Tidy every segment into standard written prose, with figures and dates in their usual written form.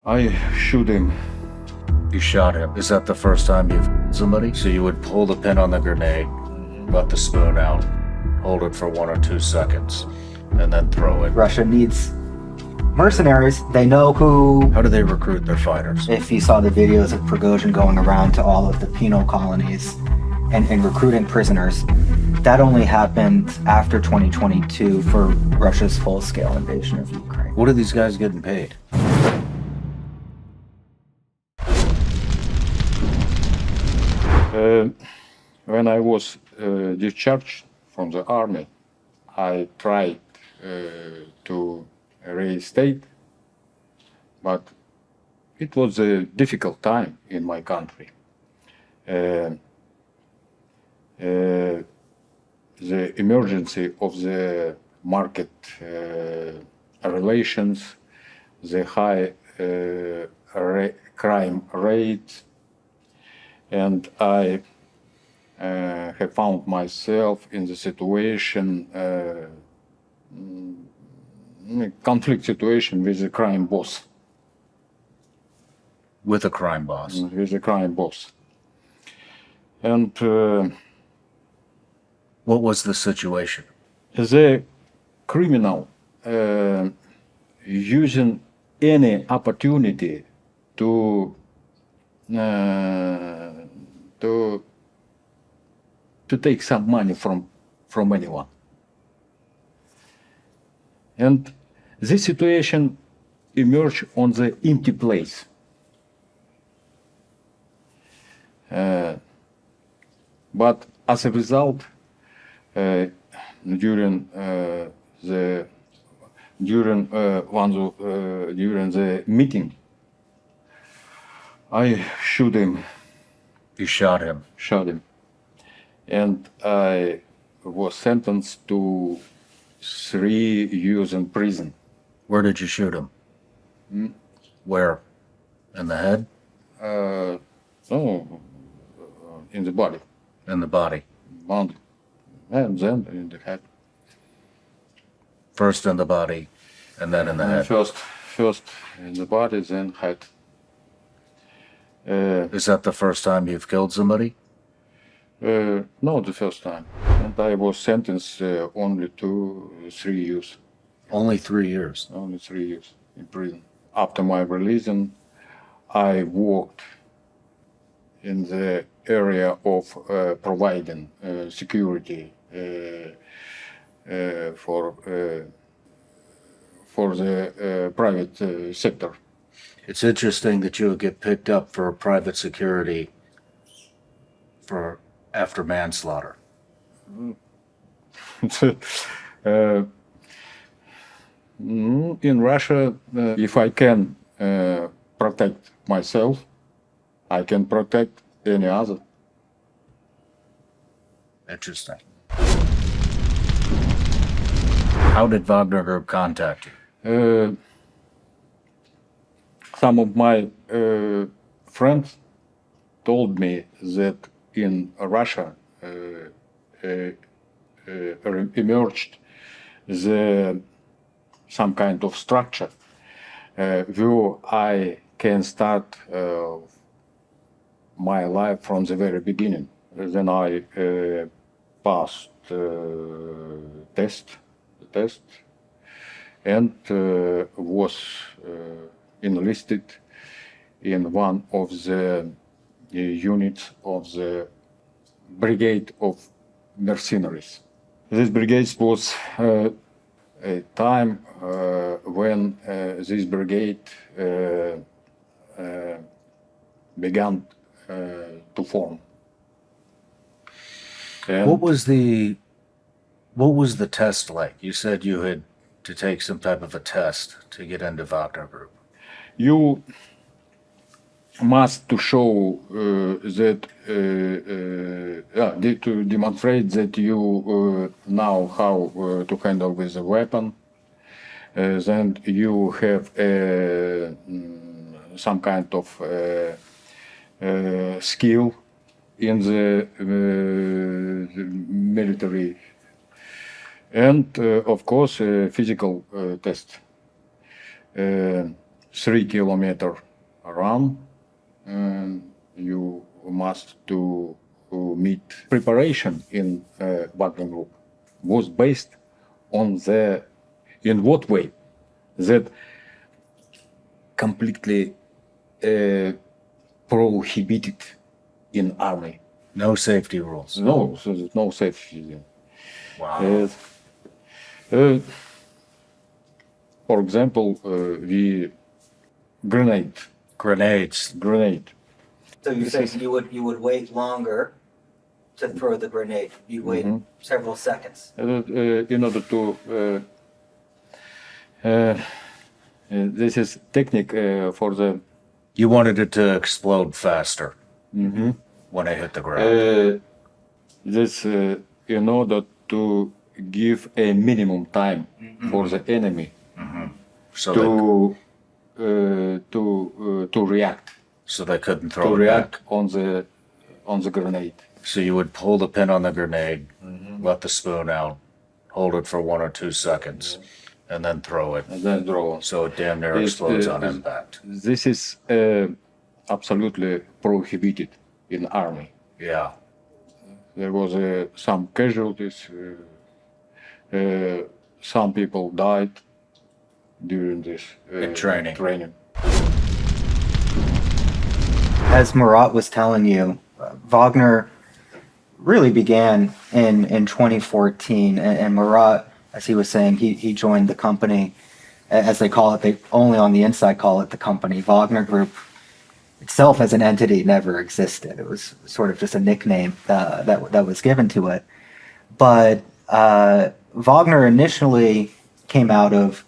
I shoot him. You shot him. Is that the first time you've somebody? So you would pull the pin on the grenade, let the spoon out, hold it for 1 or 2 seconds, and then throw it. Russia needs mercenaries. They know who. How do they recruit their fighters? If you saw the videos of Prigozhin going around to all of the penal colonies and recruiting prisoners, that only happened after 2022 for Russia's full-scale invasion of Ukraine. What are these guys getting paid? When I was discharged from the army, I tried to reinstate, but it was a difficult time in my country. The emergency of the market relations, the high crime rate, and I have found myself in the situation, conflict situation with the crime boss. With a crime boss? With the crime boss. And what was the situation? The criminal using any opportunity to take some money from anyone. And this situation emerged on the empty place. But as a result, during the meeting, I shoot him. You shot him? Shot him. And I was sentenced to 3 years in prison. Where did you shoot him? Where? In the head? No, in the body. In the body? And then in the head. First in the body, and then in the head? First in the body, then head. Is that the first time you've killed somebody? No, the first time. And I was sentenced only to 3 years. Only 3 years? Only 3 years in prison. After my releasing, I worked in the area of providing security for the private sector. It's interesting that you would get picked up for private security after manslaughter. In Russia, if I can protect myself, I can protect any other. Interesting. How did Vagner Group contact you? Some of my friends told me that in Russia emerged some kind of structure where I can start my life from the very beginning. Then I passed the test and was enlisted in one of the units of the brigade of Mercenaries. This brigade was a time when this brigade began to form. And What was the test like? You said you had to take some type of a test to get into Vagner Group. you must to show that to demonstrate that you know how to handle with a weapon. Then you have some kind of skill in the military, and of course a physical test. 3 kilometer run, and you must do meet. Preparation in Vagner group was based on the in what way that completely prohibited in army. No safety rules. No, so there's no safety. Wow. For example, we grenade. Grenades. So you say you would wait longer to throw the grenade. You wait several seconds. In order to this is technique for the You wanted it to explode faster when it hit the ground. this in order to give a minimum time for the enemy So to react they couldn't to throw it react back. on the grenade. So you would pull the pin on the grenade, let the spoon out, hold it for 1 or 2 seconds, and then throw it. And then draw. So it damn near It's, explodes on impact. This is absolutely prohibited in army. Yeah. There was some casualties. Some people died during this In training. As Murat was telling you, Vagner really began in 2014, and Murat, as he was saying, he joined the company, as they call it. They only on the inside call it the company. Vagner Group itself as an entity never existed. It was sort of just a nickname that was given to it. But Vagner initially came out of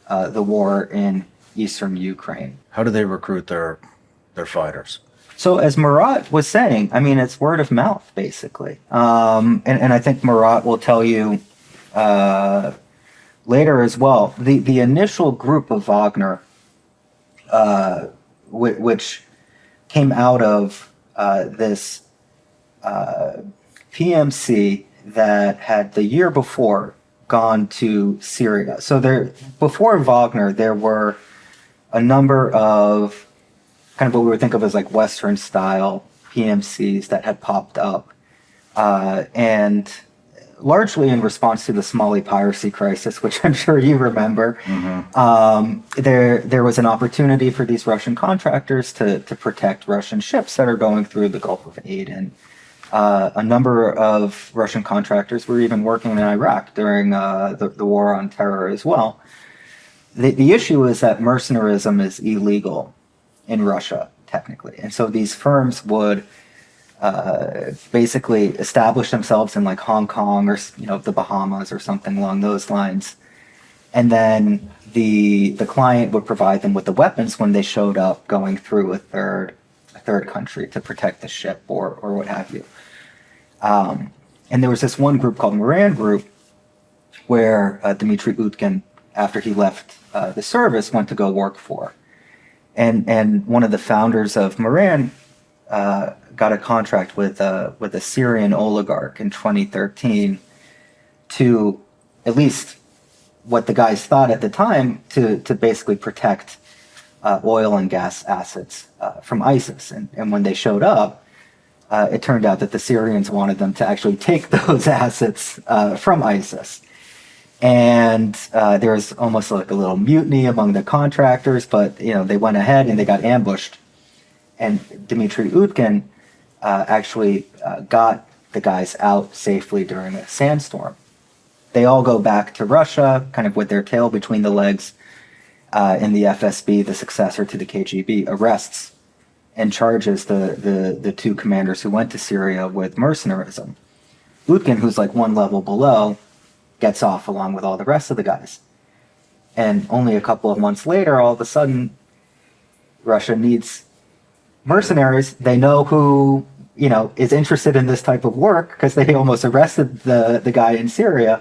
the war in eastern Ukraine. How do they recruit their fighters? So as Murat was saying, I mean, it's word of mouth, basically. And I think Murat will tell you later as well. The initial group of Vagner, which came out of this PMC that had the year before gone to Syria. So before Vagner, there were a number of kind of what we would think of as like Western style PMCs that had popped up. And largely in response to the Somali piracy crisis, which I'm sure you remember, there was an opportunity for these Russian contractors to protect Russian ships that are going through the Gulf of Aden. A number of Russian contractors were even working in Iraq during the war on terror as well. The issue is that mercenarism is illegal in Russia, technically. And so these firms would basically establish themselves in like Hong Kong or the Bahamas or something along those lines. And then the client would provide them with the weapons when they showed up going through a third country to protect the ship or what have you. And there was this one group called Moran Group where Dmitry Utkin, after he left the service, went to go work for. And one of the founders of Moran got a contract with a Syrian oligarch in 2013 to, at least what the guys thought at the time, to basically protect oil and gas assets from ISIS. And when they showed up, it turned out that the Syrians wanted them to actually take those assets from ISIS. And there was almost like a little mutiny among the contractors, but they went ahead and they got ambushed. And Dmitry Utkin actually got the guys out safely during a sandstorm. They all go back to Russia, kind of with their tail between the legs. And the FSB, the successor to the KGB, arrests and charges the two commanders who went to Syria with mercenarism. Utkin, who's like one level below, gets off along with all the rest of the guys. And only a couple of months later, all of a sudden, Russia needs mercenaries. They know who, is interested in this type of work because they almost arrested the guy in Syria.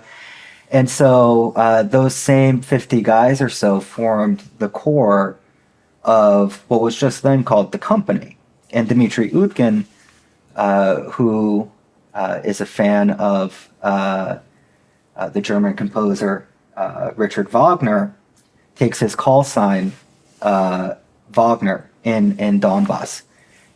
And so those same 50 guys or so formed the core of what was just then called the company. And Dmitry Utkin, who is a fan of the German composer Richard Wagner, takes his call sign Vagner in Donbass.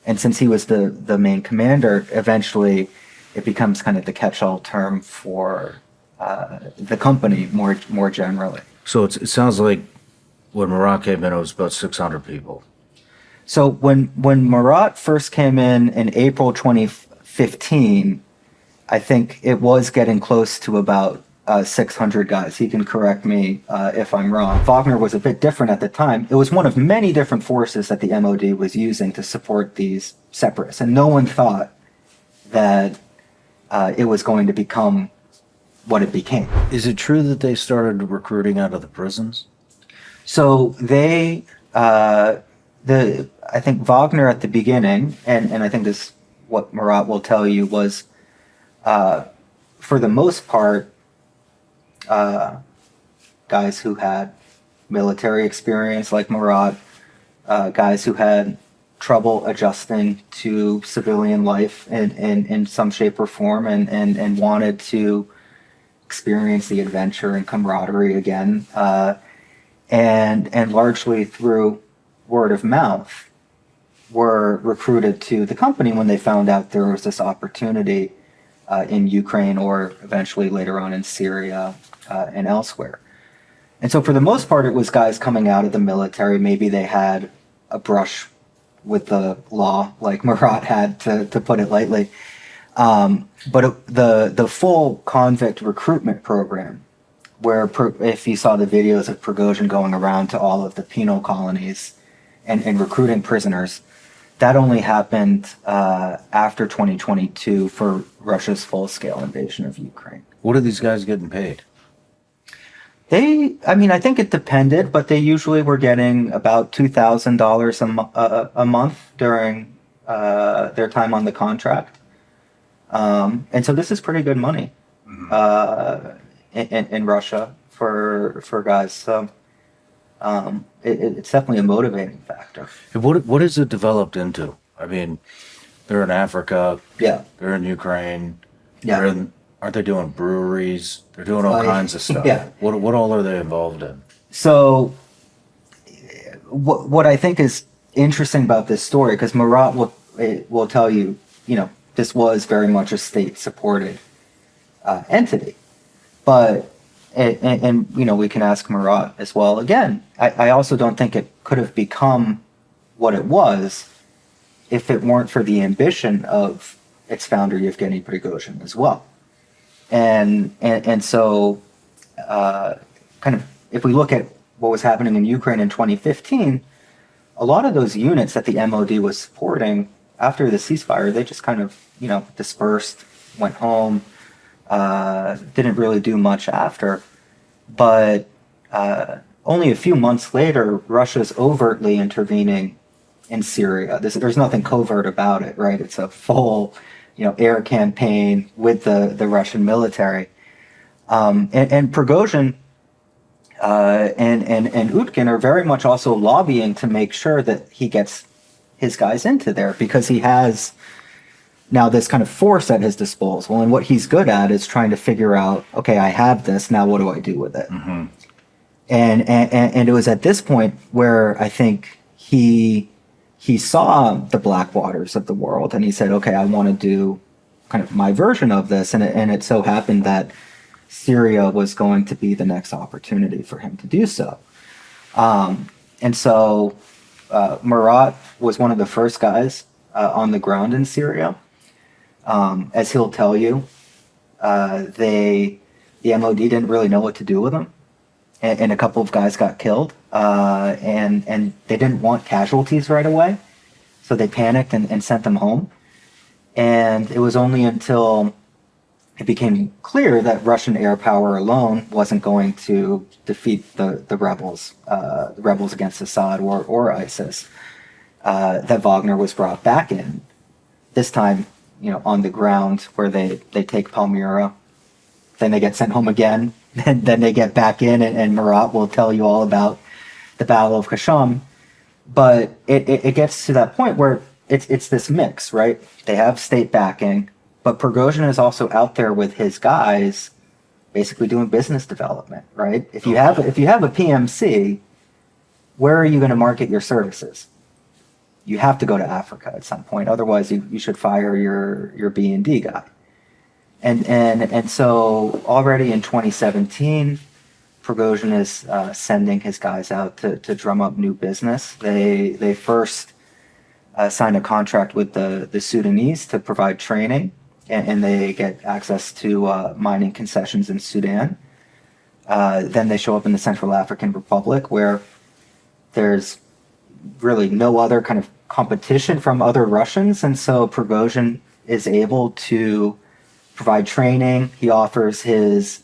And since he was the main commander, eventually it becomes kind of the catch-all term for the company more generally. So it sounds like when Marat came in, it was about 600 people. So when Marat first came in April 2015, I think it was getting close to about 600 guys. He can correct me if I'm wrong. Vagner was a bit different at the time. It was one of many different forces that the MOD was using to support these separatists, and no one thought that it was going to become what it became. Is it true that they started recruiting out of the prisons? So they, I think Vagner at the beginning, and I think this, what Marat will tell you, was for the most part, guys who had military experience like Marat, guys who had trouble adjusting to civilian life in some shape or form and wanted to experience the adventure and camaraderie again. And largely through word of mouth were recruited to the company when they found out there was this opportunity in Ukraine or eventually later on in Syria and elsewhere. And so for the most part, it was guys coming out of the military. Maybe they had a brush with the law like Marat had, to put it lightly. But the full convict recruitment program, where if you saw the videos of Prigozhin going around to all of the penal colonies and recruiting prisoners, that only happened after 2022 for Russia's full-scale invasion of Ukraine. What are these guys getting paid? I think it depended, but they usually were getting about $2,000 a month during their time on the contract. And so this is pretty good money in Russia for guys. So it's definitely a motivating factor. What is it developed into? I mean, they're in Africa. Yeah. They're in Ukraine. Yeah. Aren't they doing breweries? They're doing all kinds of stuff. Yeah. What all are they involved in? So what I think is interesting about this story, because Marat will tell you, this was very much a state-supported entity. But, and we can ask Marat as well. Again, I also don't think it could have become what it was if it weren't for the ambition of its founder, Yevgeny Prigozhin, as well. And so, kind of, if we look at what was happening in Ukraine in 2015, a lot of those units that the MOD was supporting after the ceasefire, they just kind of, dispersed, went home, didn't really do much after. But only a few months later, Russia's overtly intervening in Syria. There's nothing covert about it, right? It's a full, air campaign with the Russian military. And Prigozhin and Utkin are very much also lobbying to make sure that he gets his guys into there, because he has now this kind of force at his disposal. And what he's good at is trying to figure out, okay, I have this, now what do I do with it? Mm-hmm. And it was at this point where I think he saw the Blackwaters of the world, and he said, okay, I want to do kind of my version of this. And it so happened that Syria was going to be the next opportunity for him to do so. And so Marat was one of the first guys on the ground in Syria. As he'll tell you, the MOD didn't really know what to do with him. And a couple of guys got killed, and they didn't want casualties right away, so they panicked and sent them home. And it was only until it became clear that Russian air power alone wasn't going to defeat the rebels against Assad or ISIS, that Vagner was brought back in. This time, on the ground, where they take Palmyra, then they get sent home again. And then they get back in, and Marat will tell you all about the Battle of Kasham. But it gets to that point where it's this mix, right? They have state backing, but Prigozhin is also out there with his guys, basically doing business development, right? If you have a PMC, where are you going to market your services? You have to go to Africa at some point. Otherwise, you should fire your B&D guy. And so already in 2017, Prigozhin is sending his guys out to drum up new business. They first signed a contract with the Sudanese to provide training, and they get access to mining concessions in Sudan. Then they show up in the Central African Republic, where there's really no other kind of competition from other Russians, and so Prigozhin is able to provide training. He offers his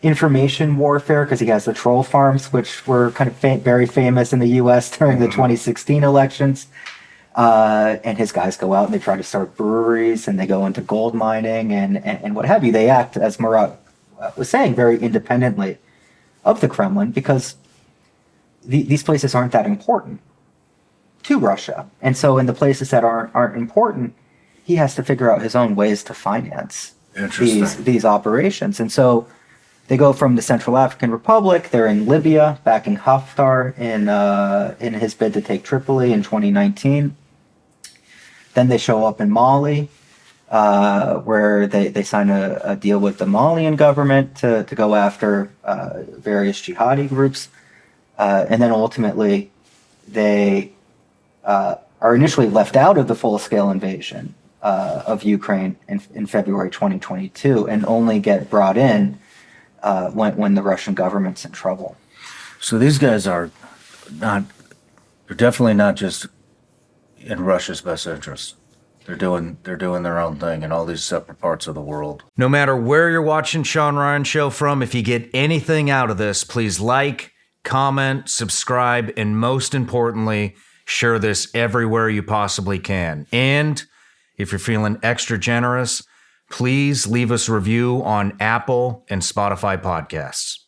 information warfare, because he has the troll farms, which were kind of very famous in the U.S. during the 2016 elections. And his guys go out and they try to start breweries, and they go into gold mining and what have you. They act, as Murat was saying, very independently of the Kremlin, because these places aren't that important to Russia. And so in the places that aren't important, he has to figure out his own ways to finance these operations. And so they go from the Central African Republic, they're in Libya, backing Haftar in his bid to take Tripoli in 2019. Then they show up in Mali, where they sign a deal with the Malian government to go after various jihadi groups. And then ultimately, they are initially left out of the full-scale invasion of Ukraine in February 2022, and only get brought in when the Russian government's in trouble. So these guys they're definitely not just in Russia's best interest. They're doing their own thing in all these separate parts of the world. No matter where you're watching Shawn Ryan Show from, if you get anything out of this, please like, comment, subscribe, and most importantly, share this everywhere you possibly can. And if you're feeling extra generous, please leave us a review on Apple and Spotify podcasts.